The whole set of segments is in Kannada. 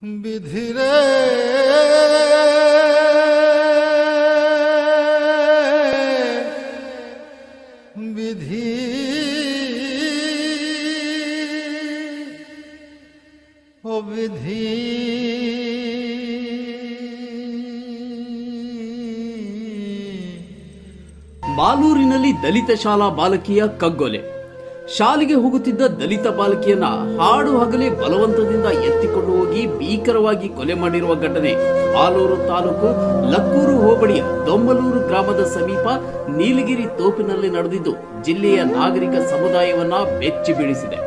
ಬಿಧಿರೆ ವಿಧಿ ಓ ವಿಧಿ ಮಾಲೂರಿನಲ್ಲಿ ದಲಿತ ಶಾಲಾ ಬಾಲಕಿಯ ಕಗ್ಗೊಲೆ. ಶಾಲೆಗೆ ಹೋಗುತ್ತಿದ್ದ ದಲಿತ ಬಾಲಕಿಯನ್ನ ಹಾಡು ಹಗಲೇ ಬಲವಂತದಿಂದ ಎತ್ತಿಕೊಂಡು ಹೋಗಿ ಭೀಕರವಾಗಿ ಕೊಲೆ ಮಾಡಿರುವ ಘಟನೆ ಮಾಲೂರು ತಾಲೂಕು ಲಕ್ಕೂರು ಹೋಬಳಿಯ ದೊಂಬಲೂರು ಗ್ರಾಮದ ಸಮೀಪ ನೀಲಗಿರಿ ತೋಪಿನಲ್ಲಿ ನಡೆದಿದ್ದು ಜಿಲ್ಲೆಯ ನಾಗರಿಕ ಸಮುದಾಯವನ್ನ ಬೆಚ್ಚಿ ಬೀಳಿಸಿದೆ.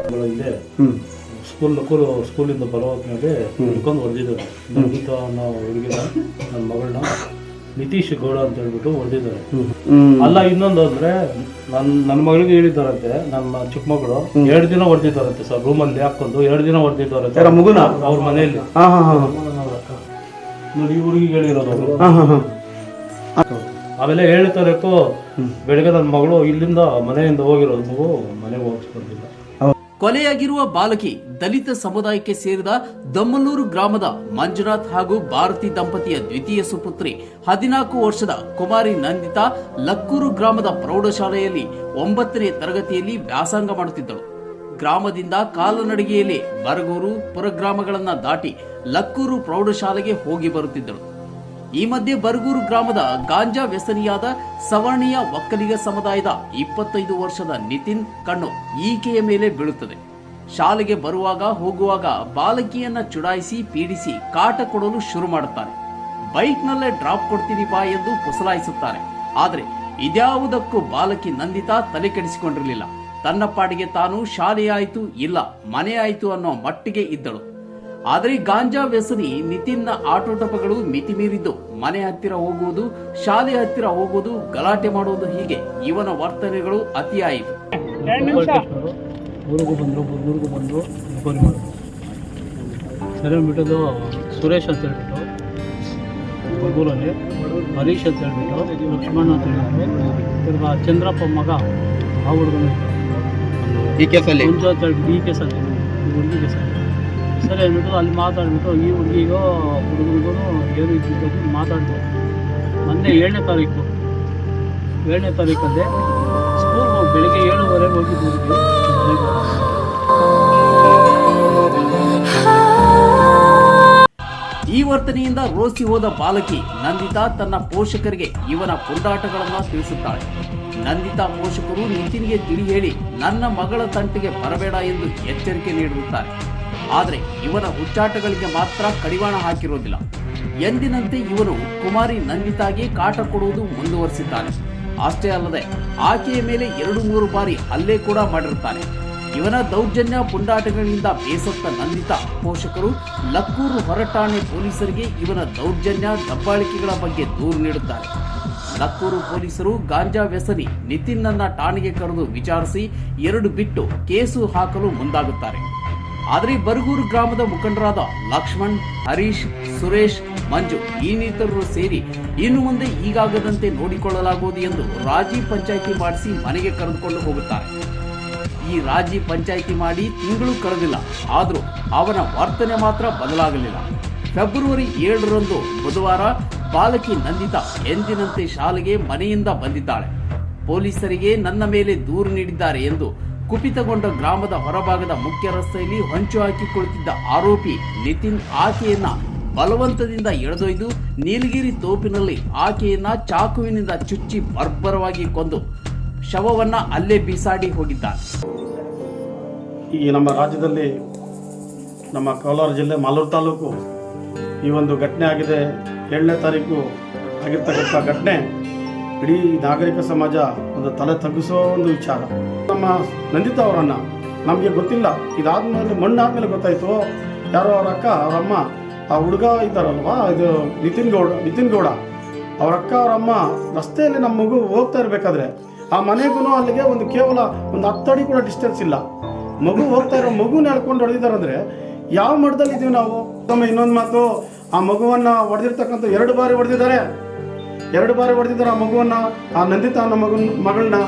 ಸ್ಕೂಲಿಂದ ಬಲವಂತನಾಗೆ ಹಿಡ್ಕೊಂಡು ಹೊಡೆದಿದ್ದಾರೆ. ನಂದಿತಾ ಅನ್ನೋ ಹುಡುಗಿನ ನನ್ನ ಮಗಳನ್ನ ನಿತೀಶ್ ಗೌಡ ಅಂತ ಹೇಳ್ಬಿಟ್ಟು ಹೊಡೆದಿದ್ದಾರೆ. ಅಲ್ಲ ಇನ್ನೊಂದು ಅಂದ್ರೆ ನನ್ನ ಮಗಳಿಗೆ ಹೇಳಿದ್ದಾರಂತೆ, ನನ್ನ ಚಿಕ್ಕ ಮಗಳು 2 ದಿನ ಹೊಡೆದಿದ್ದಾರಂತೆ ಸರ್, ರೂಮಲ್ಲಿ ಹಾಕೊಂಡು 2 ದಿನ ಹೊಡೆದಿದ್ದಾರಂತೆ ಮಗುನ ಅವ್ರ ಮನೆಯಲ್ಲಿ. ನೋಡಿ ಈ ಹುಡುಗಿಗೆ ಹೇಳಿರೋದು ಆಮೇಲೆ ಹೇಳ್ತಾರೇಕೋ ಬೆಳಗ್ಗೆ ನನ್ನ ಮಗಳು ಇಲ್ಲಿಂದ ಮನೆಯಿಂದ ಹೋಗಿರೋದು, ಮಗು ಮನೆಗೆ ಹೋಗಿಸ್ಕೊಂಡಿಲ್ಲ. ಕೊಲೆಯಾಗಿರುವ ಬಾಲಕಿ ದಲಿತ ಸಮುದಾಯಕ್ಕೆ ಸೇರಿದ ದೊಮ್ಮಲೂರು ಗ್ರಾಮದ ಮಂಜುನಾಥ್ ಹಾಗೂ ಭಾರತಿ ದಂಪತಿಯ ದ್ವಿತೀಯ ಸುಪುತ್ರಿ 14 ವರ್ಷದ ಕುಮಾರಿ ನಂದಿತಾ ಲಕ್ಕೂರು ಗ್ರಾಮದ ಪ್ರೌಢಶಾಲೆಯಲ್ಲಿ 9ನೇ ತರಗತಿಯಲ್ಲಿ ವ್ಯಾಸಂಗ ಮಾಡುತ್ತಿದ್ದಳು. ಗ್ರಾಮದಿಂದ ಕಾಲುನಡಿಗೆಯಲ್ಲಿ ಬರಗೂರು ಪುರಗ್ರಾಮಗಳನ್ನ ದಾಟಿ ಲಕ್ಕೂರು ಪ್ರೌಢಶಾಲೆಗೆ ಹೋಗಿ ಬರುತ್ತಿದ್ದಳು. ಈ ಮಧ್ಯೆ ಬರಗೂರು ಗ್ರಾಮದ ಗಾಂಜಾ ವ್ಯಸನಿಯಾದ ಸವರ್ಣೀಯ ಒಕ್ಕಲಿಗ ಸಮುದಾಯದ 25 ವರ್ಷದ ನಿತಿನ್ ಕಣ್ಣು ಈಕೆಯ ಮೇಲೆ ಬೀಳುತ್ತದೆ. ಶಾಲೆಗೆ ಬರುವಾಗ ಹೋಗುವಾಗ ಬಾಲಕಿಯನ್ನ ಚುಡಾಯಿಸಿ ಪೀಡಿಸಿ ಕಾಟ ಕೊಡಲು ಶುರು ಮಾಡುತ್ತಾರೆ. ಬೈಕ್ನಲ್ಲೇ ಡ್ರಾಪ್ ಕೊಡ್ತೀನಿ ಬಾ ಎಂದು ಪುಸಲಾಯಿಸುತ್ತಾರೆ. ಆದರೆ ಇದ್ಯಾವುದಕ್ಕೂ ಬಾಲಕಿ ನಂದಿತಾ ತಲೆ ಕೆಡಿಸಿಕೊಂಡಿರಲಿಲ್ಲ. ತನ್ನ ಪಾಡಿಗೆ ತಾನು ಶಾಲೆ ಆಯಿತು ಇಲ್ಲ ಮನೆ ಆಯಿತು ಅನ್ನೋ ಮಟ್ಟಿಗೆ ಇದ್ದಳು. ಆದರೆ ಗಾಂಜಾ ವ್ಯಸನಿ ನಿತಿನ್ನ ಆಟೋಟಪಗಳು ಮಿತಿ ಮೀರಿದ್ದು ಮನೆ ಹತ್ತಿರ ಹೋಗುವುದು, ಶಾಲೆ ಹತ್ತಿರ ಹೋಗುವುದು, ಗಲಾಟೆ ಮಾಡುವುದು, ಹೀಗೆ ಇವನ ವರ್ತನೆಗಳು ಅತಿಯಾಯಿತು. ಊರಿಗೂ ಬಂದರು ರಿಕವರಿ ಮಾಡೋದು ಸರಿ ಅಂದ್ಬಿಟ್ಟು ಸುರೇಶ್ ಅಂತ ಹೇಳ್ಬಿಟ್ಟು ಬಗೂರಲ್ಲಿ, ಹರೀಶ್ ಅಂತ ಹೇಳ್ಬಿಟ್ಟು, ಲಕ್ಷ್ಮಣ ಅಂತ ಹೇಳ್ಬಿಟ್ಟು, ತಿರ್ಗಾ ಚಂದ್ರಪ್ಪ ಮಗ ಆ ಹುಡುಗನ ಈ ಕೇಸಲ್ಲಿ ಈ ಕೇಸಲ್ಲಿ ಈ ಹುಡುಗಿ ಕೇಸಲ್ಲಿ ಸರಿ ಅಂದ್ಬಿಟ್ಟು ಅಲ್ಲಿ ಮಾತಾಡ್ಬಿಟ್ಟು ಈ ಹುಡುಗಿಗೂ ಹುಡುಗರಿಗೂ ಏನು ಇದ್ದಿದ್ದು ಮಾತಾಡಿದ್ರು. ಮೊನ್ನೆ 7ನೇ ತಾರೀಕಲ್ಲಿ ಸ್ಕೂಲ್ಗೆ ಹೋಗಿ ಬೆಳಿಗ್ಗೆ 7:30 ಹೋಗಿದ್ದು. ಈ ವರ್ತನೆಯಿಂದ ರೋಸಿ ಹೋದ ಬಾಲಕಿ ನಂದಿತಾ ತನ್ನ ಪೋಷಕರಿಗೆ ಇವನ ಪುಂಡಾಟಗಳನ್ನ ತಿಳಿಸುತ್ತಾಳೆ. ನಂದಿತಾ ಪೋಷಕರು ನಿತಿನ್ಗೆ ತಿಳಿ ಹೇಳಿ ನನ್ನ ಮಗಳ ತಂಟೆಗೆ ಬರಬೇಡ ಎಂದು ಎಚ್ಚರಿಕೆ ನೀಡಿರುತ್ತಾರೆ. ಆದರೆ ಇವನ ಹುಚ್ಚಾಟಗಳಿಗೆ ಮಾತ್ರ ಕಡಿವಾಣ ಹಾಕಿರೋದಿಲ್ಲ. ಎಂದಿನಂತೆ ಇವನು ಕುಮಾರಿ ನಂದಿತಾಗೆ ಕಾಟ ಕೊಡುವುದು ಮುಂದುವರಿಸಿದ್ದಾನೆ. ಅಷ್ಟೇ ಅಲ್ಲದೆ ಆಕೆಯ ಮೇಲೆ 2-3 ಬಾರಿ ಹಲ್ಲೆ ಕೂಡ ಮಾಡಿರುತ್ತಾನೆ. ಇವನ ದೌರ್ಜನ್ಯ ಪುಂಡಾಟಗಳಿಂದ ಬೇಸತ್ತ ನಂದಿತಾ ಪೋಷಕರು ಲಕ್ಕೂರು ಹೊರಠಾಣೆ ಪೊಲೀಸರಿಗೆ ಇವನ ದೌರ್ಜನ್ಯ ದಬ್ಬಾಳಿಕೆಗಳ ಬಗ್ಗೆ ದೂರು ನೀಡುತ್ತಾರೆ. ಲಕ್ಕೂರು ಪೊಲೀಸರು ಗಾಂಜಾ ವ್ಯಸನಿ ನಿತಿನ್ನನ್ನ ಠಾಣೆಗೆ ಕರೆದು ವಿಚಾರಿಸಿ 2 ಬಿಟ್ಟು ಕೇಸು ಹಾಕಲು ಮುಂದಾಗುತ್ತಾರೆ. ಆದರೆ ಬರಗೂರು ಗ್ರಾಮದ ಮುಖಂಡರಾದ ಲಕ್ಷ್ಮಣ್, ಹರೀಶ್, ಸುರೇಶ್, ಮಂಜು ಇನ್ನಿತರರು ಸೇರಿ ಇನ್ನು ಮುಂದೆ ಈಗಾಗದಂತೆ ನೋಡಿಕೊಳ್ಳಲಾಗುವುದು ಎಂದು ರಾಜಿ ಪಂಚಾಯಿತಿ ಮಾಡಿಸಿ ಮನೆಗೆ ಕರೆದುಕೊಂಡು ಹೋಗುತ್ತಾರೆ. ಈ ರಾಜಿ ಪಂಚಾಯಿತಿ ಮಾಡಿ ತಿಂಗಳು ಕಳೆದಿಲ್ಲ, ಆದರೂ ಅವನ ವರ್ತನೆ ಮಾತ್ರ ಬದಲಾಗಲಿಲ್ಲ. ಫೆಬ್ರವರಿ 7ರಂದು ಬುಧವಾರ ಬಾಲಕಿ ನಂದಿತಾ ಎಂದಿನಂತೆ ಶಾಲೆಗೆ ಮನೆಯಿಂದ ಬಂದಿದ್ದಾಳೆ. ಪೊಲೀಸರಿಗೆ ನನ್ನ ಮೇಲೆ ದೂರು ನೀಡಿದ್ದಾರೆ ಎಂದು ಕುಪಿತಗೊಂಡ ಗ್ರಾಮದ ಹೊರಭಾಗದ ಮುಖ್ಯ ರಸ್ತೆಯಲ್ಲಿ ಹೊಂಚು ಹಾಕಿ ಕುಳಿತಿದ್ದ ಆರೋಪಿ ನಿತಿನ್ ಆಕೆಯನ್ನ ಬಲವಂತದಿಂದ ಎಳೆದೊಯ್ದು ನೀಲಗಿರಿ ತೋಪಿನಲ್ಲಿ ಆಕೆಯನ್ನ ಚಾಕುವಿನಿಂದ ಚುಚ್ಚಿ ಬರ್ಬರವಾಗಿ ಕೊಂದು ಶವವನ್ನ ಅಲ್ಲೇ ಬೀಸಾಡಿ ಹೋಗಿದ್ದಾನೆ. ಈ ನಮ್ಮ ರಾಜ್ಯದಲ್ಲಿ ನಮ್ಮ ಕೋಲಾರ ಜಿಲ್ಲೆ ಮಾಲೂರು ತಾಲೂಕು ಈ ಒಂದು ಘಟನೆ ಆಗಿದೆ. 7ನೇ ತಾರೀಕು ಆಗಿರ್ತಕ್ಕಂಥ ಘಟನೆ ಇಡೀ ನಾಗರಿಕ ಸಮಾಜ ಒಂದು ತಲೆ ತಗ್ಗಿಸೋ ಒಂದು ವಿಚಾರ. ನಮ್ಮ ನಂದಿತಾ ಅವರನ್ನು ನಮಗೆ ಗೊತ್ತಿಲ್ಲ, ಇದಾದ್ಮೇಲೆ ಮಣ್ಣಾದ್ಮೇಲೆ ಗೊತ್ತಾಯಿತು ಯಾರೋ ಅವ್ರ ಅಕ್ಕ ಅವರಮ್ಮ ಆ ಹುಡುಗ ಇದ್ದಾರಲ್ವಾ, ಇದು ನಿತಿನ್ ಗೌಡ ಅವ್ರ ಅಕ್ಕ ಅವರಮ್ಮ ರಸ್ತೆಯಲ್ಲಿ ನಮ್ಮ ಮಗು ಹೋಗ್ತಾ ಇರಬೇಕಾದ್ರೆ ಆ ಮನೆಗೂ ಅಲ್ಲಿಗೆ ಒಂದು ಕೇವಲ ಒಂದು 10 ಅಡಿ ಕೂಡ ಡಿಸ್ಟೆನ್ಸ್ ಇಲ್ಲ. ಮಗು ಹೋಗ್ತಾ ಇರೋ ಮಗುನ ಹೇಳ್ಕೊಂಡು ಹೊಡೆದಿದ್ದಾರೆ ಅಂದರೆ ಯಾವ ಮಟ್ಟದಲ್ಲಿ ಇದ್ದೀವಿ ನಾವು. ಇನ್ನೊಂದು ಮಾತು, ಆ ಮಗುವನ್ನು ಹೊಡೆದಿರ್ತಕ್ಕಂಥ 2 ಬಾರಿ ಹೊಡೆದಿದ್ದಾರೆ ಆ ಮಗುವನ್ನು, ಆ ನಂದಿತಾ ಅನ್ನೋ ಮಗಳನ್ನ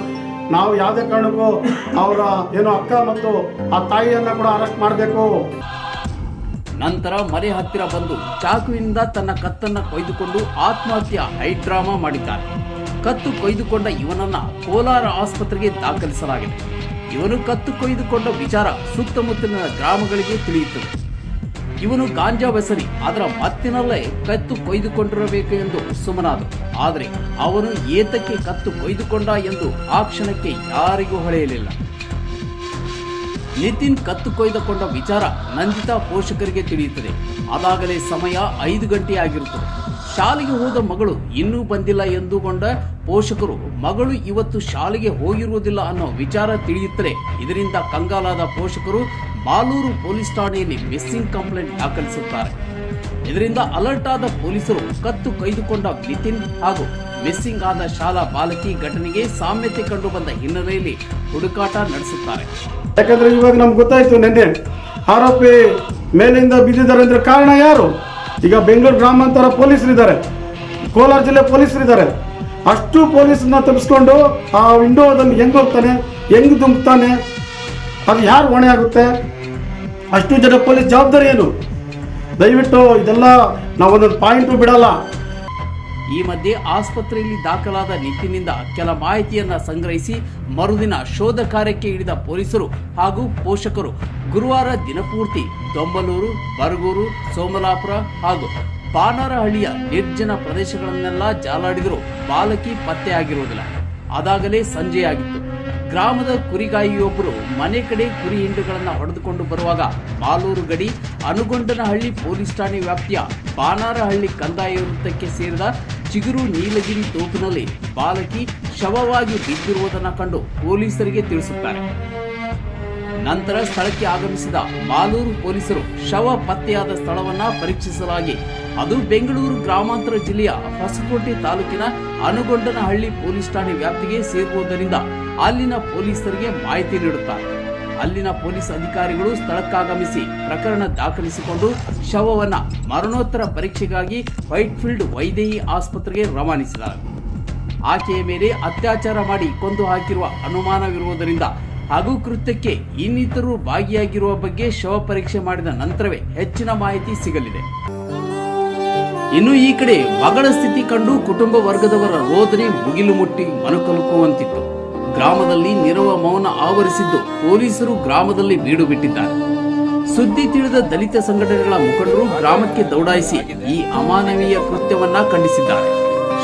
ನಾವು ಯಾವುದೇ ಕಾರಣಕ್ಕೂ ಅವರ ಏನೋ ಅಕ್ಕ ಮತ್ತು ಆ ತಾಯಿಯನ್ನು ಕೂಡ ಅರೆಸ್ಟ್ ಮಾಡಬೇಕು. ನಂತರ ಮನೆ ಹತ್ತಿರ ಬಂದು ಚಾಕುವಿನಿಂದ ತನ್ನ ಕತ್ತನ್ನ ಕೊಯ್ದುಕೊಂಡು ಆತ್ಮಹತ್ಯೆ ಹೈಡ್ರಾಮಾ ಮಾಡಿದ್ದಾನೆ. ಕತ್ತು ಕೊಯ್ದುಕೊಂಡ ಇವನನ್ನ ಕೋಲಾರ ಆಸ್ಪತ್ರೆಗೆ ದಾಖಲಿಸಲಾಗಿದೆ. ಇವನು ಕತ್ತು ಕೊಯ್ದುಕೊಂಡ ವಿಚಾರ ಸುತ್ತಮುತ್ತಲಿನ ಗ್ರಾಮಗಳಿಗೆ ತಿಳಿಯುತ್ತದೆ. ಇವನು ಗಾಂಜಾ ವ್ಯಸನಿ, ಅದರ ಮತ್ತಿನಲ್ಲೇ ಕತ್ತು ಕೊಯ್ದುಕೊಂಡಿರಬೇಕು ಎಂದು ಸುಮ್ಮನಾದರು. ಆದರೆ ಅವನು ಏತಕ್ಕೆ ಕತ್ತು ಕೊಯ್ದುಕೊಂಡ ಎಂದು ಆ ಕ್ಷಣಕ್ಕೆ ಯಾರಿಗೂ ಹೊಳೆಯಲಿಲ್ಲ. ನಿತಿನ್ ಕತ್ತು ಕೊಯ್ದುಕೊಂಡ ವಿಚಾರ ನಂದಿತಾ ಪೋಷಕರಿಗೆ ತಿಳಿಯುತ್ತದೆ. ಅದಾಗಲೇ ಸಮಯ 5 ಗಂಟೆಯಾಗಿರುತ್ತದೆ. ಶಾಲೆಗೆ ಹೋದ ಮಗಳು ಇನ್ನೂ ಬಂದಿಲ್ಲ ಎಂದುಕೊಂಡ ಪೋಷಕರು ಮಗಳು ಇವತ್ತು ಶಾಲೆಗೆ ಹೋಗಿರುವುದಿಲ್ಲ ಅನ್ನೋ ವಿಚಾರ ತಿಳಿಯುತ್ತದೆ. ಇದರಿಂದ ಕಂಗಾಲಾದ ಪೋಷಕರು ಮಾಲೂರು ಪೊಲೀಸ್ ಠಾಣೆಯಲ್ಲಿ ಮಿಸ್ಸಿಂಗ್ ಕಂಪ್ಲೇಂಟ್ ದಾಖಲಿಸುತ್ತಾರೆ. ಇದರಿಂದ ಅಲರ್ಟ್ ಆದ ಪೊಲೀಸರು ಕತ್ತು ಕೊಯ್ದುಕೊಂಡ ನಿತಿನ್ ಹಾಗೂ ಮಿಸ್ಸಿಂಗ್ ಆದ ಶಾಲಾ ಬಾಲಕಿ ಘಟನೆಗೆ ಸಾಮ್ಯತೆ ಕಂಡು ಬಂದ ಹಿನ್ನೆಲೆಯಲ್ಲಿ ಹುಡುಕಾಟ ನಡೆಸುತ್ತಾರೆ. ಯಾಕಂದ್ರೆ ಇವಾಗ ನಮ್ಗೆ ಗೊತ್ತಾಯ್ತು, ನಿನ್ನೆ ಆರೋಪಿ ಮೇಲಿಂದ ಬಿದ್ದಿದ್ದಾರೆ ಅಂದ್ರೆ ಕಾರಣ ಯಾರು? ಈಗ ಬೆಂಗಳೂರು ಗ್ರಾಮಾಂತರ ಪೊಲೀಸರಿದ್ದಾರೆ, ಕೋಲಾರ ಜಿಲ್ಲೆ ಪೊಲೀಸರಿದ್ದಾರೆ. ಅಷ್ಟು ಪೊಲೀಸನ್ನ ತಪ್ಪಿಸ್ಕೊಂಡು ಆ ವಿಂಡೋದಲ್ಲಿ ಹೆಂಗ್ ಹೋಗ್ತಾನೆ, ಹೆಂಗ್ ದುಂಕ್ತಾನೆ, ಅದು ಯಾರು ಹೊಣೆ ಆಗುತ್ತೆ? ಅಷ್ಟು ಜನ ಪೊಲೀಸ್ ಜವಾಬ್ದಾರಿ ಏನು? ದಯವಿಟ್ಟು ಇದೆಲ್ಲ ನಾವೊಂದೊಂದು ಪಾಯಿಂಟು ಬಿಡಲ್ಲ. ಈ ಮಧ್ಯೆ ಆಸ್ಪತ್ರೆಯಲ್ಲಿ ದಾಖಲಾದ ನಿತಿನ್ನಿಂದ ಕೆಲ ಮಾಹಿತಿಯನ್ನ ಸಂಗ್ರಹಿಸಿ ಮರುದಿನ ಶೋಧ ಕಾರ್ಯಕ್ಕೆ ಇಳಿದ ಪೊಲೀಸರು ಹಾಗೂ ಪೋಷಕರು ಗುರುವಾರ ದಿನಪೂರ್ತಿ ದೊಂಬಲೂರು, ಬರಗೂರು, ಸೋಮಲಾಪುರ ಹಾಗೂ ಬಾನಾರಹಳ್ಳಿಯ ನಿರ್ಜನ ಪ್ರದೇಶಗಳನ್ನೆಲ್ಲ ಜಾಲಾಡಿದರೂ ಬಾಲಕಿ ಪತ್ತೆಯಾಗಿರುವುದಿಲ್ಲ. ಅದಾಗಲೇ ಸಂಜೆಯಾಗಿತ್ತು. ಗ್ರಾಮದ ಕುರಿಗಾಯಿಯೊಬ್ಬರು ಮನೆ ಕಡೆ ಕುರಿ ಹಿಂಡುಗಳನ್ನು ಹೊಡೆದುಕೊಂಡು ಬರುವಾಗ ಮಾಲೂರು ಗಡಿ ಅನುಗೊಂಡನಹಳ್ಳಿ ಪೊಲೀಸ್ ಠಾಣೆ ವ್ಯಾಪ್ತಿಯ ಬಾನಾರಹಳ್ಳಿ ಕಂದಾಯ ವೃತ್ತಕ್ಕೆ ಸೇರಿದ ಚಿಗುರು ನೀಲಗಿರಿ ತೋಪಿನಲ್ಲಿ ಬಾಲಕಿ ಶವವಾಗಿ ಬಿದ್ದಿರುವುದನ್ನು ಕಂಡು ಪೊಲೀಸರಿಗೆ ತಿಳಿಸುತ್ತಾರೆ. ನಂತರ ಸ್ಥಳಕ್ಕೆ ಆಗಮಿಸಿದ ಮಾಲೂರು ಪೊಲೀಸರು ಶವ ಪತ್ತೆಯಾದ ಸ್ಥಳವನ್ನ ಪರೀಕ್ಷಿಸಲಾಗಿ ಅದು ಬೆಂಗಳೂರು ಗ್ರಾಮಾಂತರ ಜಿಲ್ಲೆಯ ಹೊಸಕೋಟೆ ತಾಲೂಕಿನ ಅನುಗೊಂಡನಹಳ್ಳಿ ಪೊಲೀಸ್ ಠಾಣೆ ವ್ಯಾಪ್ತಿಗೆ ಸೇರುವುದರಿಂದ ಅಲ್ಲಿನ ಪೊಲೀಸರಿಗೆ ಮಾಹಿತಿ ನೀಡುತ್ತಾರೆ. ಅಲ್ಲಿನ ಪೊಲೀಸ್ ಅಧಿಕಾರಿಗಳು ಸ್ಥಳಕ್ಕಾಗಮಿಸಿ ಪ್ರಕರಣ ದಾಖಲಿಸಿಕೊಂಡು ಶವವನ್ನ ಮರಣೋತ್ತರ ಪರೀಕ್ಷೆಗಾಗಿ ವೈಟ್ಫೀಲ್ಡ್ ವೈದೇಹಿ ಆಸ್ಪತ್ರೆಗೆ ರವಾನಿಸಿದ್ದಾರೆ. ಆಕೆಯ ಮೇಲೆ ಅತ್ಯಾಚಾರ ಮಾಡಿ ಕೊಂದು ಹಾಕಿರುವ ಅನುಮಾನವಿರುವುದರಿಂದ ಹಾಗೂ ಕೃತ್ಯಕ್ಕೆ ಇನ್ನಿತರರು ಭಾಗಿಯಾಗಿರುವ ಬಗ್ಗೆ ಶವ ಪರೀಕ್ಷೆ ಮಾಡಿದ ನಂತರವೇ ಹೆಚ್ಚಿನ ಮಾಹಿತಿ ಸಿಗಲಿದೆ. ಇನ್ನು ಈ ಕಡೆ ಮಗಳ ಸ್ಥಿತಿ ಕಂಡು ಕುಟುಂಬ ವರ್ಗದವರ ರೋದನೆ ಮುಗಿಲು ಮುಟ್ಟಿ ಮನಕಲುಕುವಂತಿತ್ತು. ಗ್ರಾಮದಲ್ಲಿ ನಿರವ ಮೌನ ಆವರಿಸಿದ್ದು ಪೊಲೀಸರು ಗ್ರಾಮದಲ್ಲಿ ಬೀಡು ಬಿಟ್ಟಿದ್ದಾರೆ. ಸುದ್ದಿ ತಿಳಿದ ದಲಿತ ಸಂಘಟನೆಗಳ ಮುಖಂಡರು ಗ್ರಾಮಕ್ಕೆ ದೌಡಾಯಿಸಿ ಈ ಅಮಾನವೀಯ ಕೃತ್ಯವನ್ನ ಖಂಡಿಸಿದ್ದಾರೆ.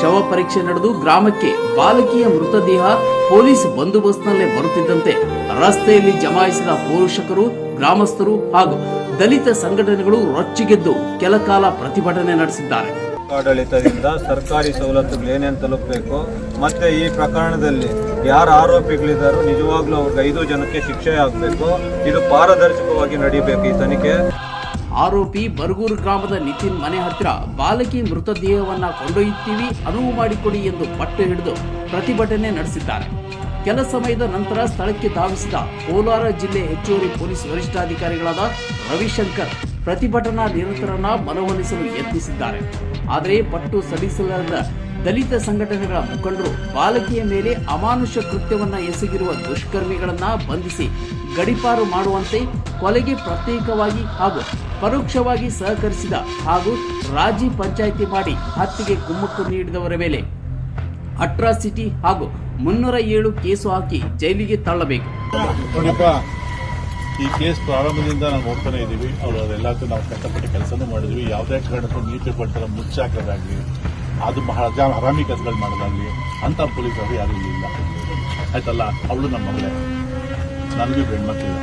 ಶವ ಪರೀಕ್ಷೆ ನಡೆದು ಗ್ರಾಮಕ್ಕೆ ಬಾಲಕಿಯ ಮೃತದೇಹ ಪೊಲೀಸ್ ಬಂದೋಬಸ್ತ್ನಲ್ಲೇ ಬರುತ್ತಿದ್ದಂತೆ ರಸ್ತೆಯಲ್ಲಿ ಜಮಾಯಿಸಿದ ಪೋಷಕರು, ಗ್ರಾಮಸ್ಥರು ಹಾಗೂ ದಲಿತ ಸಂಘಟನೆಗಳು ರೊಚ್ಚಿಗೆದ್ದು ಕೆಲಕಾಲ ಪ್ರತಿಭಟನೆ ನಡೆಸಿದ್ದಾರೆ. ಆಡಳಿತದಿಂದ ಸರ್ಕಾರಿ ಸವಲತ್ತುಗಳು ಏನೇನು ತಲುಪಬೇಕು, ಮತ್ತೆ ಈ ಪ್ರಕರಣದಲ್ಲಿ ಯಾರು ಆರೋಪಿಗಳಿದ್ದಾರೋ ನಿಜವಾಗ್ಲೂ ಅವ್ರಿಗೆ 5 ಜನಕ್ಕೆ ಶಿಕ್ಷೆ ಆಗಬೇಕು. ಇದು ಪಾರದರ್ಶಕವಾಗಿ ನಡೀಬೇಕು ಈ ತನಿಖೆ. ಆರೋಪಿ ಬರಗೂರು ಗ್ರಾಮದ ನಿತಿನ್ ಮನೆ ಹತ್ತಿರ ಬಾಲಕಿ ಮೃತದೇಹವನ್ನ ಕೊಂಡೊಯ್ಯುತ್ತೀವಿ, ಅನುವು ಮಾಡಿಕೊಡಿ ಎಂದು ಪಟ್ಟು ಹಿಡಿದು ಪ್ರತಿಭಟನೆ ನಡೆಸಿದ್ದಾರೆ. ಕೆಲ ಸಮಯದ ನಂತರ ಸ್ಥಳಕ್ಕೆ ಧಾವಿಸಿದ ಕೋಲಾರ ಜಿಲ್ಲೆ ಹೆಚ್ಚುವರಿ ಪೊಲೀಸ್ ವರಿಷ್ಠಾಧಿಕಾರಿಗಳಾದ ರವಿಶಂಕರ್ ಪ್ರತಿಭಟನಾ ನಿರತರನ್ನ ಮನವೊಲಿಸಲು ಯತ್ನಿಸಿದ್ದಾರೆ. ಆದರೆ ಪಟ್ಟು ಸಡಿಸಲಾದ ದಲಿತ ಸಂಘಟನೆಗಳ ಮುಖಂಡರು ಬಾಲಕಿಯ ಮೇಲೆ ಅಮಾನುಷ ಕೃತ್ಯವನ್ನ ಎಸಗಿರುವ ದುಷ್ಕರ್ಮಿಗಳನ್ನ ಬಂಧಿಸಿ ಗಡೀಪಾರು ಮಾಡುವಂತೆ, ಕೊಲೆಗೆ ಪ್ರತ್ಯೇಕವಾಗಿ ಹಾಗೂ ಪರೋಕ್ಷವಾಗಿ ಸಹಕರಿಸಿದ ಹಾಗೂ ರಾಜಿ ಪಂಚಾಯಿತಿ ಮಾಡಿ ಹತ್ಯೆಗೆ ಕುಮ್ಮಕ್ಕು ನೀಡಿದವರ ಮೇಲೆ ಅಟ್ರಾಸಿಟಿ ಹಾಗೂ 307 ಕೇಸು ಹಾಕಿ ಜೈಲಿಗೆ ತಳ್ಳಬೇಕು. ನೋಡಿಪ್ಪ, ಈ ಕೇಸ್ ಪ್ರಾರಂಭದಿಂದ ನಾವು ನೋಡ್ತಾನೆ ಇದ್ದೀವಿ. ಅವರು ಅದೆಲ್ಲಕ್ಕೂ ನಾವು ಕಷ್ಟಪಟ್ಟು ಕೆಲಸನೂ ಮಾಡಿದ್ವಿ. ಯಾವುದೇ ಕಾರಣಕ್ಕೂ ನೀತಿ ಪಡ್ತಾರ ಮುಚ್ಚಾಕೋದಾಗ್ಲಿ, ಅದು ಹರಾಮಿ ಕೆಲಸಗಳು ಮಾಡೋದಾಗ್ಲಿ ಅಂತ ಪೊಲೀಸರು ಯಾರೂ ಇಲ್ಲ. ಆಯ್ತಲ್ಲ, ಅವಳು ನಮ್ಮ ಮಗಳೇ, ನನಗೂ ಹೆಣ್ಮಕ್ಳಿಲ್ಲ.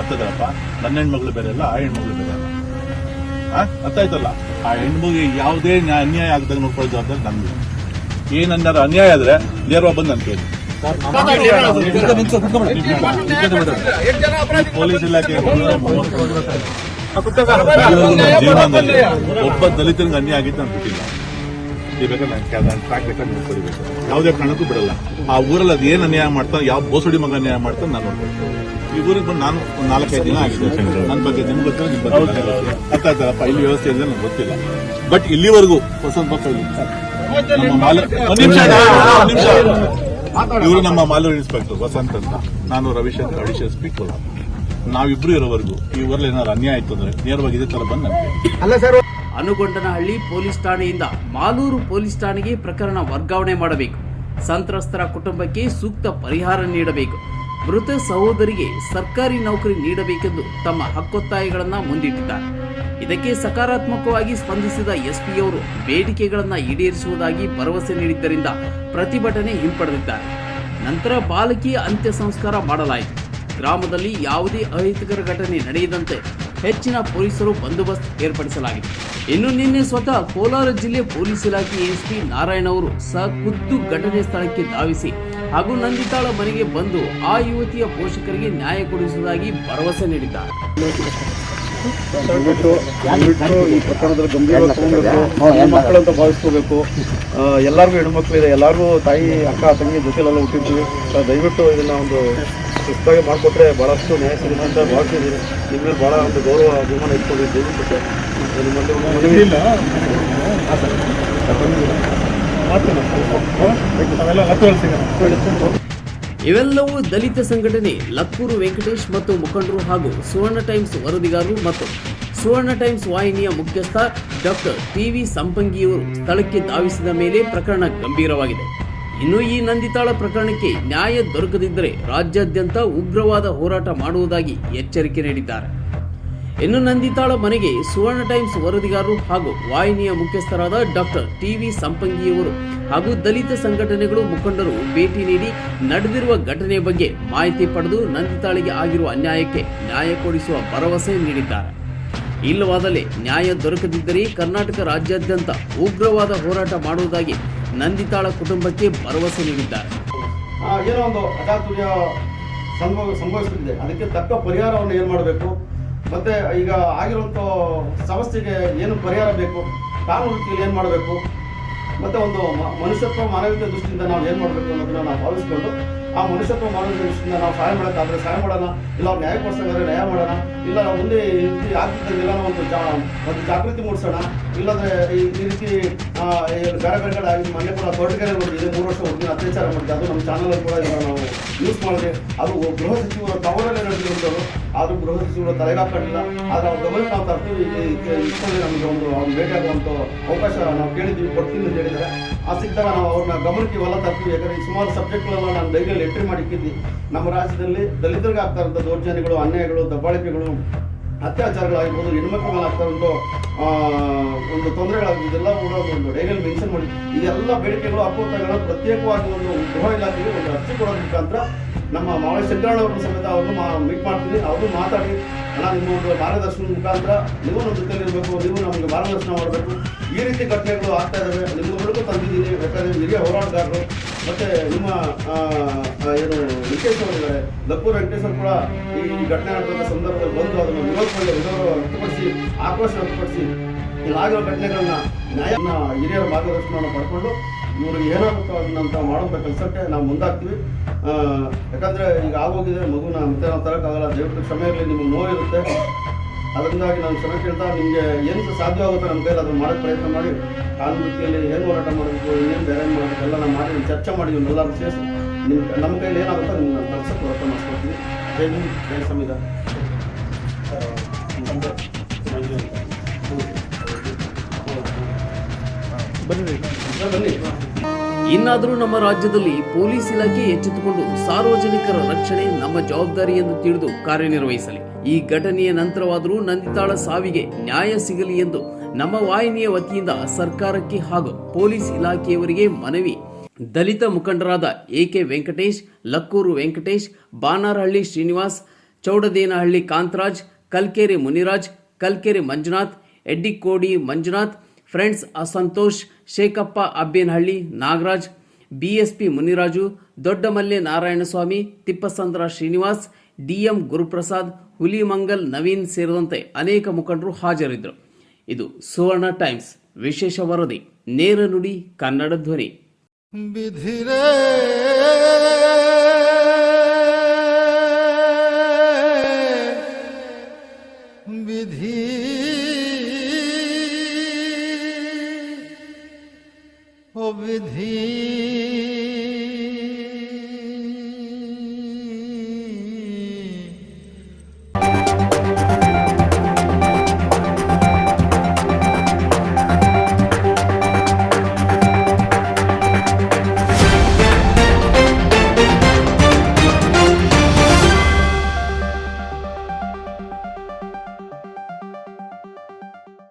ಅರ್ಥದಲ್ಲಪ್ಪ, ನನ್ನ ಹೆಣ್ಮಗಳು ಬೇರೆ ಅಲ್ಲ, ಆ ಹೆಣ್ಮಗಳು ಬೇರೆ ಅಲ್ಲ. ಅರ್ಥ ಆಯ್ತಲ್ಲ? ಆ ಹೆಣ್ಮಗಿಗೆ ಯಾವುದೇ ಅನ್ಯಾಯ ಆಗದಾಗ ನೋಡ್ಕೊಳ್ಳೋ ಜವಾಬ್ದಾರಿ ನಮ್ದು. ಏನನ್ನಾರು ಅನ್ಯಾಯ ಆದ್ರೆ ನೇರವಾಗಿ ಬಂದು ನಾನು ಕೇಳಿ ಪೊಲೀಸ್ ಇಲಾಖೆ ಜೀವನದಲ್ಲಿ ಒಬ್ಬ ದಲಿತನಿಗೆ ಅನ್ಯಾಯ ಆಗಿತ್ತು ನಾನು ಬಿಟ್ಟಿಲ್ಲ. ಬೇಕಾದ್ರೆ ಟ್ರ್ಯಾಕ್ ರೆಕಾರ್ಡ್ ನೋಡ್ಕೊಳ್ಬೇಕು. ಯಾವುದೇ ಕಾರಣಕ್ಕೂ ಬಿಡಲ್ಲ. ಆ ಊರಲ್ಲಿ ಅದು ಏನು ಅನ್ಯಾಯ ಮಾಡ್ತಾನೆ, ಯಾವ ಬೋಸುಡಿ ಮಗ ಅನ್ಯಾಯ ಮಾಡ್ತಾನೆ ನಾನು ನೋಡ್ಕೊಳ್ತೀನಿ. ಈ ಊರಿಗೆ ಬಂದು ನಾನು ಒಂದು 4-5 ದಿನ ಆಗಿದೆ. ನನ್ನ ಬಗ್ಗೆ ನಿಮ್ಗೆ ಗೊತ್ತಿಲ್ಲ, ನಿಮ್ಮ ಬಗ್ಗೆ ಅರ್ಥ ಆಯ್ತಾರಪ್ಪ. ಇಲ್ಲಿ ವ್ಯವಸ್ಥೆ ಇದೆ ನನಗೆ ಗೊತ್ತಿಲ್ಲ. ಬಟ್ ಇಲ್ಲಿವರೆಗೂ ವಸಂತ ಬಾಪ ಇವರು ನಮ್ಮ ಮಾಲೂರು ಇನ್ಸ್ಪೆಕ್ಟರ್ ವಸಂತ್ ಅಂತ, ನಾನು ರವಿಶಂಕರ್ ಅಡಿಷನಲ್ ಸ್ಪೀಕರ್. ನಾವಿಬ್ರು ಇರೋವರೆಗೂ ಈ ಊರಲ್ಲಿ ಏನಾದ್ರು ಅನ್ಯಾಯ ಆಯ್ತು ಅಂದ್ರೆ ನೇರವಾಗಿ ಇದೇ ತರ ಬಂದು ನಮಗೆ ಅನುಗೊಂಡನಹಳ್ಳಿ ಪೊಲೀಸ್ ಠಾಣೆಯಿಂದ ಮಾಲೂರು ಪೊಲೀಸ್ ಠಾಣೆಗೆ ಪ್ರಕರಣ ವರ್ಗಾವಣೆ ಮಾಡಬೇಕು. ಸಂತ್ರಸ್ತರ ಕುಟುಂಬಕ್ಕೆ ಸೂಕ್ತ ಪರಿಹಾರ ನೀಡಬೇಕು. ಮೃತ ಸಹೋದರಿಗೆ ಸರ್ಕಾರಿ ನೌಕರಿ ನೀಡಬೇಕೆಂದು ತಮ್ಮ ಹಕ್ಕೊತ್ತಾಯಗಳನ್ನು ಮುಂದಿಟ್ಟಿದ್ದಾರೆ. ಇದಕ್ಕೆ ಸಕಾರಾತ್ಮಕವಾಗಿ ಸ್ಪಂದಿಸಿದ ಎಸ್ಪಿಯವರು ಬೇಡಿಕೆಗಳನ್ನು ಈಡೇರಿಸುವುದಾಗಿ ಭರವಸೆ ನೀಡಿದ್ದರಿಂದ ಪ್ರತಿಭಟನೆ ಹಿಂಪಡೆದಿದ್ದಾರೆ. ನಂತರ ಬಾಲಕಿಯ ಅಂತ್ಯ ಸಂಸ್ಕಾರ ಮಾಡಲಾಯಿತು. ಗ್ರಾಮದಲ್ಲಿ ಯಾವುದೇ ಅಹಿತಕರ ಘಟನೆ ನಡೆಯದಂತೆ ಹೆಚ್ಚಿನ ಪೊಲೀಸರು ಬಂದೋಬಸ್ತ್ ಏರ್ಪಡಿಸಲಾಗಿದೆ. ಇನ್ನು ನಿನ್ನೆ ಸ್ವತಃ ಕೋಲಾರ ಜಿಲ್ಲೆ ಪೊಲೀಸ್ ಇಲಾಖೆ ಎಸ್ಪಿ ನಾರಾಯಣ ಅವರು ಖುದ್ದು ಘಟನೆ ಸ್ಥಳಕ್ಕೆ ಧಾವಿಸಿ ಹಾಗೂ ನಂದಿತಾಳ ಮನೆಗೆ ಬಂದು ಆ ಯುವತಿಯ ಪೋಷಕರಿಗೆ ನ್ಯಾಯ ಕೊಡಿಸುವುದಾಗಿ ಭರವಸೆ ನೀಡಿದ್ದಾರೆ. ದಯವಿಟ್ಟು ಈ ಪ್ರಕರಣದಲ್ಲಿ ಗಂಭೀರ ಮಕ್ಕಳಂತ ಭಾವಿಸ್ಕೋಬೇಕು. ಎಲ್ಲರಿಗೂ ಹೆಣ್ಮಕ್ಳು ಇದೆ, ಎಲ್ಲರಿಗೂ ತಾಯಿ ಅಕ್ಕ ತಂಗಿ ಜೊತೆಲೆಲ್ಲ ಹುಟ್ಟಿರ್ತೀವಿ. ದಯವಿಟ್ಟು ಇದನ್ನ ಒಂದು ಸುಸ್ತಾಗಿ ಮಾಡಿಕೊಟ್ರೆ ಭಾಳಷ್ಟು ನ್ಯಾಯ ಸಿಗುತ್ತೆ ಅಂತ ಭಾವಿಸಿದ್ದೀನಿ. ನಿಮ್ಮ ಮೇಲೆ ಭಾಳ ಒಂದು ಗೌರವ ಅಭಿಮಾನ ಇಟ್ಕೊಂಡು ದಯವಿಟ್ಟು ನಿಮ್ಮಲ್ಲಿ ಮನವಿ ಇಲ್ಲ. ಇವೆಲ್ಲವೂ ದಲಿತ ಸಂಘಟನೆ ಲಕ್ಕೂರು ವೆಂಕಟೇಶ್ ಮತ್ತು ಮುಖಂಡರು ಹಾಗೂ ಸುವರ್ಣ ಟೈಮ್ಸ್ ವರದಿಗಾರರು ಮತ್ತು ಸುವರ್ಣ ಟೈಮ್ಸ್ ವಾಹಿನಿಯ ಮುಖ್ಯಸ್ಥ ಡಾಕ್ಟರ್ ಟಿವಿ ಸಂಪಂಗಿಯವರು ಸ್ಥಳಕ್ಕೆ ಧಾವಿಸಿದ ಮೇಲೆ ಪ್ರಕರಣ ಗಂಭೀರವಾಗಿದೆ. ಇನ್ನು ಈ ನಂದಿತಾಳ ಪ್ರಕರಣಕ್ಕೆ ನ್ಯಾಯ ದೊರಕದಿದ್ದರೆ ರಾಜ್ಯಾದ್ಯಂತ ಉಗ್ರವಾದ ಹೋರಾಟ ಮಾಡುವುದಾಗಿ ಎಚ್ಚರಿಕೆ ನೀಡಿದ್ದಾರೆ. ಇನ್ನು ನಂದಿತಾಳ ಮನೆಗೆ ಸುವರ್ಣ ಟೈಮ್ಸ್ ವರದಿಗಾರರು ಹಾಗೂ ವಾಹಿನಿಯ ಮುಖ್ಯಸ್ಥರಾದ ಡಾಕ್ಟರ್ ಟಿವಿ ಸಂಪಂಗಿಯವರು ಹಾಗೂ ದಲಿತ ಸಂಘಟನೆಗಳು ಮುಖಂಡರು ಭೇಟಿ ನೀಡಿ ನಡೆದಿರುವ ಘಟನೆ ಬಗ್ಗೆ ಮಾಹಿತಿ ಪಡೆದು ನಂದಿತಾಳಿಗೆ ಆಗಿರುವ ಅನ್ಯಾಯಕ್ಕೆ ನ್ಯಾಯ ಕೊಡಿಸುವ ಭರವಸೆ ನೀಡಿದ್ದಾರೆ. ಇಲ್ಲವಾದಲ್ಲಿ ನ್ಯಾಯ ದೊರಕದಿದ್ದರೆ ಕರ್ನಾಟಕ ರಾಜ್ಯಾದ್ಯಂತ ಉಗ್ರವಾದ ಹೋರಾಟ ಮಾಡುವುದಾಗಿ ನಂದಿತಾಳ ಕುಟುಂಬಕ್ಕೆ ಭರವಸೆ ನೀಡಿದ್ದಾರೆ. ಏನೋ ಒಂದು ಅಜಾತುರ್ಯ ಸಂಭವಿಸುತ್ತಿದೆ, ಅದಕ್ಕೆ ತಕ್ಕ ಪರಿಹಾರವನ್ನು ಏನು ಮಾಡಬೇಕು, ಮತ್ತೆ ಈಗ ಆಗಿರುವಂಥ ಸಮಸ್ಯೆಗೆ ಏನು ಪರಿಹಾರ ಬೇಕು, ಕಾನೂನು ರೀತಿಯಲ್ಲಿ ಏನು ಮಾಡಬೇಕು, ಮತ್ತೆ ಒಂದು ಮನುಷ್ಯತ್ವ ಮಾನವೀಯತೆ ದೃಷ್ಟಿಯಿಂದ ನಾವು ಏನು ಮಾಡಬೇಕು ಅನ್ನೋದನ್ನ ನಾವು ಭಾವಿಸ್ಕೊಂಡು ಆ ಮನುಷ್ಯತ್ವ ಮಾನವೀಯತೆ ದೃಷ್ಟಿಯಿಂದ ನಾವು ಸಹಾಯ ಮಾಡೋಕ್ಕಾದ್ರೆ ಸಹಾಯ ಮಾಡೋಣ, ಇಲ್ಲ ಅವ್ರು ನ್ಯಾಯ ಕೊಡ್ಸೋದಾದ್ರೆ ನ್ಯಾಯ ಮಾಡೋಣ, ಇಲ್ಲ ನಾವು ಮುಂದೆ ಈ ರೀತಿ ಆಗ್ತಿದ್ದಂಗೆಲ್ಲ ಒಂದು ಜಾಗೃತಿ ಮೂಡಿಸೋಣ. ಇಲ್ಲಾಂದರೆ ಈ ರೀತಿ ಬೇರೆ ಬೇರೆ ಕಡೆ ಆಗಿ ಮೊನ್ನೆ ಕೂಡ ತೋಟಗಾರೆ ನೋಡಿದೆ, 3 ವರ್ಷ ಹುಡುಗಿನ ಅತ್ಯಾಚಾರ ಮಾಡಿದೆ, ಅದು ನಮ್ಮ ಚಾನಲಲ್ಲಿ ಕೂಡ ಈಗ ನಾವು ಯೂಸ್ ಮಾಡಿದೆ. ಅದು ಗೃಹ ಸಚಿವರ ತವರಲ್ಲೇ ನಡೆದಿರುವಂಥವ್ರು, ಆದರೂ ಗೃಹ ಸಚಿವರು ತಲೆಗಾಕೊಂಡಿಲ್ಲ. ಆದರೆ ಅವ್ರ ಗಮನಕ್ಕೆ ನಾವು ತರ್ತೀವಿ, ಇಷ್ಟೊಂದು ನಮಗೆ ಒಂದು ಅವ್ರು ಭೇಟಿಯಾಗುವಂಥ ಅವಕಾಶ ನಾವು ಕೇಳಿದ್ವಿ, ಕೊಡ್ತೀನಿ ಅಂತ ಹೇಳಿದ್ದಾರೆ. ಆ ಸಿಕ್ಕಿದಾಗ ನಾವು ಅವ್ರನ್ನ ಗಮನಕ್ಕೆ ಇವೆಲ್ಲ ತರ್ತೀವಿ. ಯಾಕಂದರೆ ಈ ಸುಮಾರು ಸಬ್ಜೆಕ್ಟ್ಗಳೆಲ್ಲ ನಾನು ಡೈರಿಯಲ್ಲಿ ಎಂಟ್ರಿ ಮಾಡಿಕ್ಕಿದ್ವಿ. ನಮ್ಮ ರಾಜ್ಯದಲ್ಲಿ ದಲಿತರಿಗೆ ಆಗ್ತಾ ಇರೋಂಥ ದೌರ್ಜನ್ಯಗಳು, ಅನ್ಯಾಯಗಳು, ದಬ್ಬಾಳಿಕೆಗಳು, ಅತ್ಯಾಚಾರಗಳಾಗಿರ್ಬೋದು, ಹೆಣ್ಮಕ್ಳ ಮೇಲೆ ಆಗ್ತಾ ಇರೋಂಥ ಒಂದು ತೊಂದರೆಗಳಾಗ್ಬೋದು, ಇದೆಲ್ಲ ಕೂಡ ಒಂದು ಡೈರಿಯಲ್ಲಿ ಮೆನ್ಷನ್ ಮಾಡಿ ಇದೆಲ್ಲ ಬೇಡಿಕೆಗಳು ಹಕ್ಕುಗಳನ್ನು ಪ್ರತ್ಯೇಕವಾಗಿ ಒಂದು ಗೃಹ ಇಲಾಖೆಗೆ ಒಂದು ಅರ್ಜಿ ಕೊಡೋದ್ರ ಮುಖಾಂತರ ನಮ್ಮ ಮಾವಳಿ ಶಂಕರಣ್ಣವ್ರನ್ನ ಸಮೇತ ಅವ್ರನ್ನು ಮೀಟ್ ಮಾಡ್ತೀನಿ. ಅವರು ಮಾತಾಡಿ ಅಣ್ಣ ನಿಮ್ಮ ಒಂದು ಮಾರ್ಗದರ್ಶನದ ಮುಖಾಂತರ ನೀವು ನಮ್ಮ ಜೊತೆಲಿರಬೇಕು, ನೀವು ನಮಗೆ ಮಾರ್ಗದರ್ಶನ ಮಾಡಬೇಕು. ಈ ರೀತಿ ಘಟನೆಗಳು ಆಗ್ತಾ ಇದ್ದಾವೆ, ನಿಮ್ಮಗಳಿಗೂ ತಂದಿದ್ದೀನಿ. ಯಾಕಂದರೆ ಹಿರಿಯ ಹೋರಾಟಗಾರರು ಮತ್ತು ನಿಮ್ಮ ಏನು ವೆಂಕಟೇಶ್ ಅವರಿದ್ದಾರೆ, ಲಕ್ಕೂರು ವೆಂಕಟೇಶ್ ಅವರು ಕೂಡ ಈ ಘಟನೆ ನಡೆದ ಸಂದರ್ಭದಲ್ಲಿ ಬಂದು ಅದನ್ನು ವಿರೋಧ ವ್ಯಕ್ತಪಡಿಸಿ, ಆಕ್ರೋಶ ವ್ಯಕ್ತಪಡಿಸಿ ಇಲ್ಲಾಗಿರೋ ಘಟನೆಗಳನ್ನ ನ್ಯಾಯನ ಹಿರಿಯರ ಮಾರ್ಗದರ್ಶನವನ್ನು ಪಡ್ಕೊಂಡು ಇವ್ರಿಗೆ ಏನಾಗುತ್ತೋ ಅದನ್ನಂತ ಮಾಡುವಂಥ ಕೆಲಸಕ್ಕೆ ನಾವು ಮುಂದಾಗ್ತೀವಿ. ಯಾಕಂದರೆ ಈಗ ಆಗೋಗಿದೆ, ಮಗುನ ಮತ್ತೆ ನಾವು ತರೋಕ್ಕಾಗಲ್ಲ. ದಯವಿಟ್ಟು ಕ್ಷಮೆ ಇರಲಿ, ನಿಮಗೆ ನೋವಿರುತ್ತೆ. ಅದರಿಂದಾಗಿ ನಾನು ಕ್ಷಮೆ ಕೇಳ್ತಾ ನಿಮಗೆ ಏನು ಸಾಧ್ಯವಾಗುತ್ತೋ ನಮ್ಮ ಕೈಯಲ್ಲಿ ಅದನ್ನು ಮಾಡೋಕ್ಕೆ ಪ್ರಯತ್ನ ಮಾಡಿ, ಕಾನೂನು ರೀತಿಯಲ್ಲಿ ಏನು ಹೋರಾಟ ಮಾಡಬೇಕು, ಇನ್ನೇನು ಬೇರೆ ಏನು ಮಾಡಬೇಕು ಎಲ್ಲ ನಾವು ಮಾಡಿ ಚರ್ಚೆ ಮಾಡಿ ಎಲ್ಲರೂ ಸೇರಿಸಿ ನಮ್ಮ ಕೈಯಲ್ಲಿ ಏನಾಗುತ್ತೋ ನಿಮ್ಗೆ ಕೆಲಸಕ್ಕೆ ಹೋರಾಟ ಮಾಡಿಸ್ಕೊಡ್ತೀವಿ. ಜೈ ಹಿಂದ್, ಜೈ ಸಂವಿಧಾನ. ಬನ್ನಿ. ಇನ್ನಾದರೂ ನಮ್ಮ ರಾಜ್ಯದಲ್ಲಿ ಪೊಲೀಸ್ ಇಲಾಖೆ ಎಚ್ಚೆತ್ತುಕೊಂಡು ಸಾರ್ವಜನಿಕರ ರಕ್ಷಣೆ ನಮ್ಮ ಜವಾಬ್ದಾರಿ ಎಂದು ತಿಳಿದು ಕಾರ್ಯನಿರ್ವಹಿಸಲಿ. ಈ ಘಟನೆಯ ನಂತರವಾದರೂ ನಂದಿತಾಳ ಸಾವಿಗೆ ನ್ಯಾಯ ಸಿಗಲಿ ಎಂದು ನಮ್ಮ ವಾಹಿನಿಯ ವತಿಯಿಂದ ಸರ್ಕಾರಕ್ಕೆ ಹಾಗೂ ಪೊಲೀಸ್ ಇಲಾಖೆಯವರಿಗೆ ಮನವಿ. ದಲಿತ ಮುಖಂಡರಾದ A K Venkatesh, Lakkur Venkatesh, Banarahalli Srinivas, Chowdadenahalli Kantharaj, Kalkere Muniraj, Kalkere Manjunath, Eddikodi Manjunath, friends Santosh, Shekhappa Abbenahalli, Nagaraj, BSP Muniraju, Doddamalle Narayanaswamy, Thippasandra Srinivas, DM Guruprasad, Hulimangal Naveen ಸೇರಿದಂತೆ ಅನೇಕ ಮುಖಂಡರು ಹಾಜರಿದ್ದರು. ಇದು ಸುವರ್ಣ ಟೈಮ್ಸ್ ವಿಶೇಷ ವರದಿ. ನೇರ ನುಡಿ, ಕನ್ನಡ ಧ್ವನಿ. ವಿಧಿರೇ